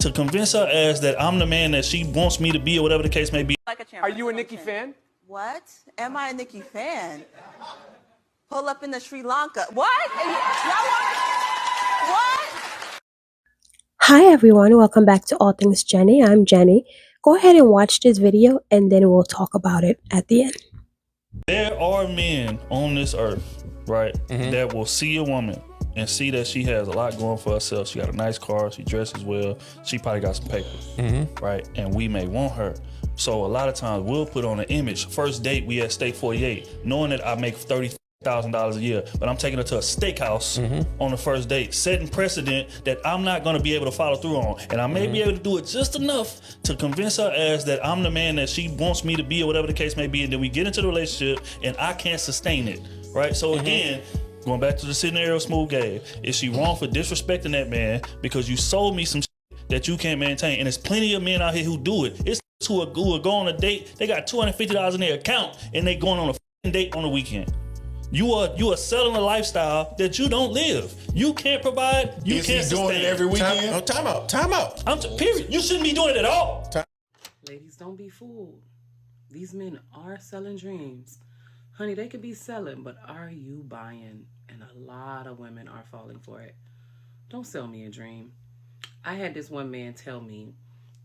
to convince her ass that I'm the man that she wants me to be or whatever the case may be. Are you a Nicki fan? What? Am I a Nicki fan? Pull up in the Sri Lanka. What? What? Hi everyone, welcome back to All Things Jenny. I'm Jenny. Go ahead and watch this video and then we'll talk about it at the end. There are men on this earth, right, that will see a woman and see that she has a lot going for herself. She got a nice car, she dresses well, she probably got some paper, right? And we may want her. So a lot of times we'll put on an image. First date, we at Steak 48, knowing that I make $30,000 a year, but I'm taking her to a steakhouse on the first date, setting precedent that I'm not gonna be able to follow through on. And I may be able to do it just enough to convince her ass that I'm the man that she wants me to be or whatever the case may be. And then we get into the relationship and I can't sustain it, right? So again, going back to the scenario Smooth gave, is she wrong for disrespecting that man because you sold me some shit that you can't maintain? And there's plenty of men out here who do it. It's who are going on a date, they got $250 in their account and they going on a date on the weekend. You are selling a lifestyle that you don't live. You can't provide. You can't sustain. Doing it every weekend. Time out. Period. You shouldn't be doing it at all. Ladies, don't be fooled. These men are selling dreams. Honey, they could be selling, but are you buying? And a lot of women are falling for it. Don't sell me a dream. I had this one man tell me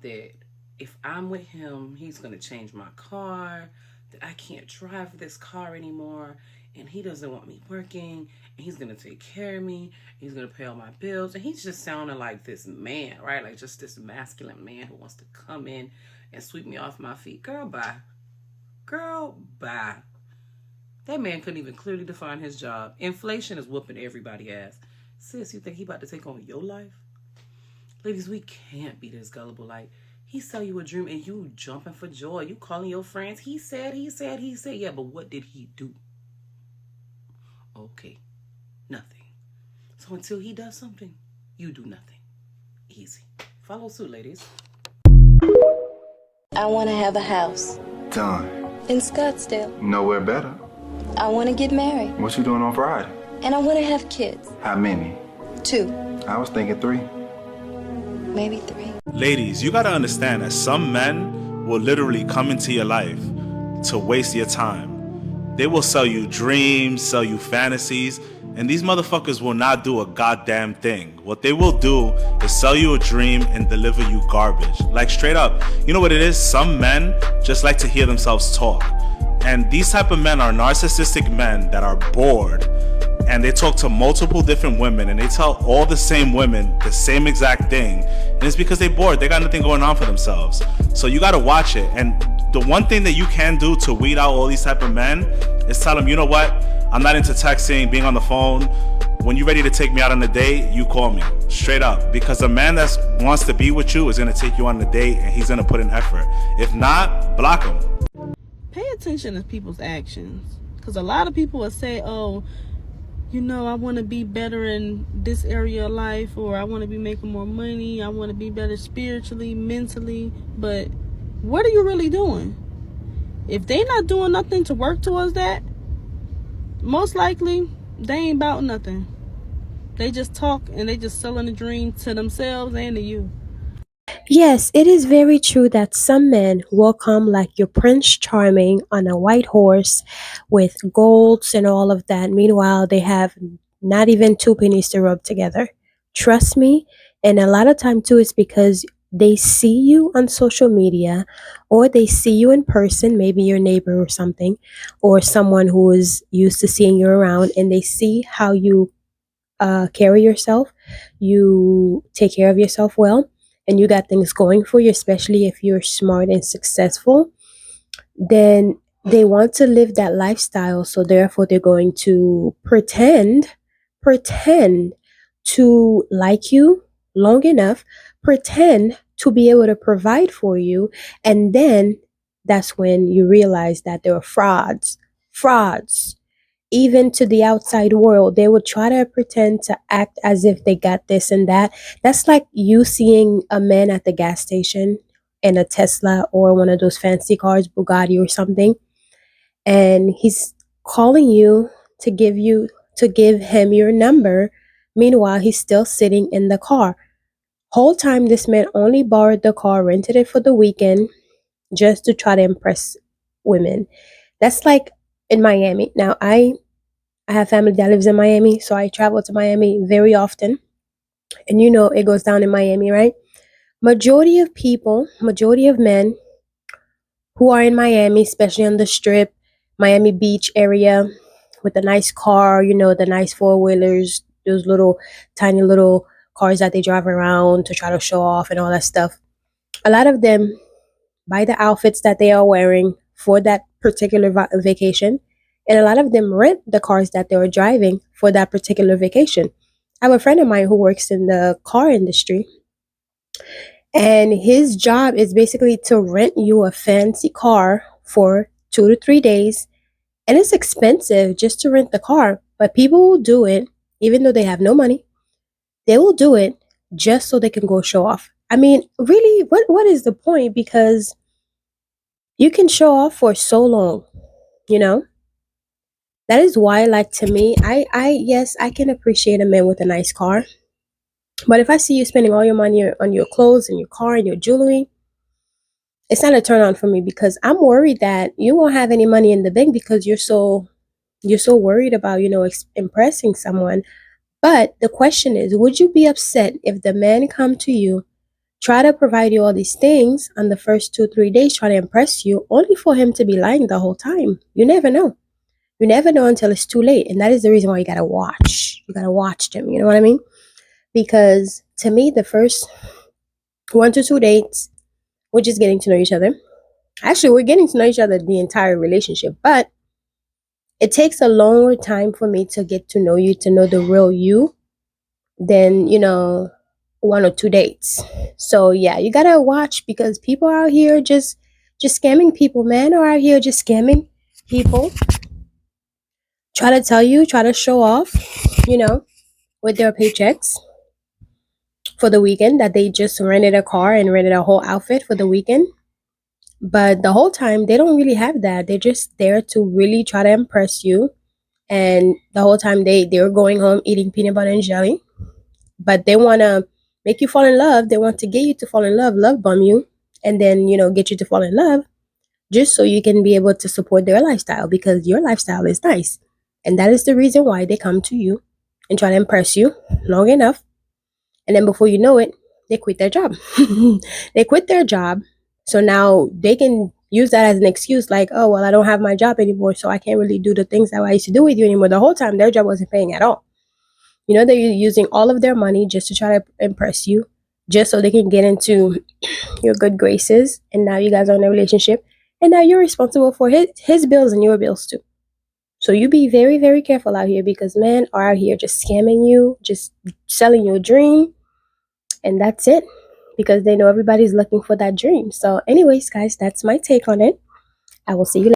that if I'm with him, he's going to change my car, that I can't drive this car anymore, and he doesn't want me working, and he's going to take care of me, he's going to pay all my bills, and he's just sounding like this man, right? Like just this masculine man who wants to come in and sweep me off my feet. Girl, bye. Girl, bye. That man couldn't even clearly define his job. Inflation is whooping everybody's ass. Sis, you think he about to take on your life? Ladies, we can't be this gullible. Like, he sell you a dream and you jumping for joy. You calling your friends. He said. Yeah, but what did he do? Okay, nothing. So until he does something, you do nothing. Easy. Follow suit, ladies. I want to have a house. Done. In Scottsdale. Nowhere better. I want to get married. What you doing on Friday? And I want to have kids. How many? 2. I was thinking 3. Maybe 3. Ladies, you gotta understand that some men will literally come into your life to waste your time. They will sell you dreams, sell you fantasies, and these motherfuckers will not do a goddamn thing. What they will do is sell you a dream and deliver you garbage. Like straight up, you know what it is? Some men just like to hear themselves talk. And these type of men are narcissistic men that are bored. And they talk to multiple different women and they tell all the same women the same exact thing. And it's because they're bored. They got nothing going on for themselves. So you gotta watch it. And the one thing that you can do to weed out all these type of men is tell them, you know what? I'm not into texting, being on the phone. When you're ready to take me out on a date, you call me. Straight up. Because a man that wants to be with you is gonna take you on the date and he's gonna put in effort. If not, block him. Pay attention to people's actions. Because a lot of people will say, oh, you know, I want to be better in this area of life, or I want to be making more money, I want to be better spiritually, mentally, but what are you really doing? If they not doing nothing to work towards that, most likely they ain't about nothing. They just talk and they just selling a dream to themselves and to you. Yes, it is very true that some men will come like your Prince Charming on a white horse with golds and all of that. Meanwhile, they have not even 2 pennies to rub together. Trust me. And a lot of time too, it's because they see you on social media or they see you in person, maybe your neighbor or something, or someone who is used to seeing you around, and they see how you carry yourself. You take care of yourself well. And you got things going for you, especially if you're smart and successful, then they want to live that lifestyle. So therefore, they're going to pretend to like you long enough, pretend to be able to provide for you. And then that's when you realize that there are frauds. Even to the outside world, they would try to pretend to act as if they got this and that. That's like you seeing a man at the gas station in a Tesla or one of those fancy cars, Bugatti or something, and he's calling you to give him your number. Meanwhile, he's still sitting in the car. Whole time this man only borrowed the car, rented it for the weekend, just to try to impress women. That's like in Miami. Now I have family that lives in Miami, so I travel to Miami very often. And you know it goes down in Miami, right? Majority of people, majority of men who are in Miami, especially on the strip, Miami Beach area, with a nice car, you know, the nice four-wheelers, those little tiny little cars that they drive around to try to show off and all that stuff. A lot of them buy the outfits that they are wearing for that particular vacation, and a lot of them rent the cars that they are driving for that particular vacation. I have a friend of mine who works in the car industry, and his job is basically to rent you a fancy car for 2 to 3 days. And it's expensive just to rent the car, but people will do it even though they have no money. They will do it just so they can go show off. I mean, really, what is the point? Because you can show off for so long, you know? That is why, like, to me, yes, I can appreciate a man with a nice car. But if I see you spending all your money on your clothes and your car and your jewelry, it's not a turn on for me, because I'm worried that you won't have any money in the bank because you're so worried about, you know, impressing someone. But the question is, would you be upset if the man come to you, try to provide you all these things on the first 2 3 days, try to impress you, only for him to be lying the whole time? You never know. You never know until it's too late. And that is the reason why you gotta watch. You gotta watch them. You know what I mean? Because to me, the first 1 to 2 dates, we're just getting to know each other. Actually, we're getting to know each other the entire relationship, but it takes a longer time for me to get to know you, to know the real you, than, you know, 1 or 2 dates. So yeah, you gotta watch, because people are out here just scamming people. Men are out here just scamming people. Try to tell you, try to show off, you know, with their paychecks for the weekend, that they just rented a car and rented a whole outfit for the weekend. But the whole time they don't really have that. They're just there to really try to impress you. And the whole time they're going home eating peanut butter and jelly. But they want to make you fall in love. They want to get you to fall in love bomb you, and then, you know, get you to fall in love, just so you can be able to support their lifestyle, because your lifestyle is nice. And that is the reason why they come to you and try to impress you long enough. And then before you know it, they quit their job. They quit their job. So now they can use that as an excuse, like, oh, well, I don't have my job anymore, so I can't really do the things that I used to do with you anymore. The whole time their job wasn't paying at all. You know, they're using all of their money just to try to impress you, just so they can get into your good graces. And now you guys are in a relationship, and now you're responsible for his bills and your bills too. So you be very, very careful out here, because men are out here just scamming you, just selling you a dream, and that's it, because they know everybody's looking for that dream. So anyways, guys, that's my take on it. I will see you later.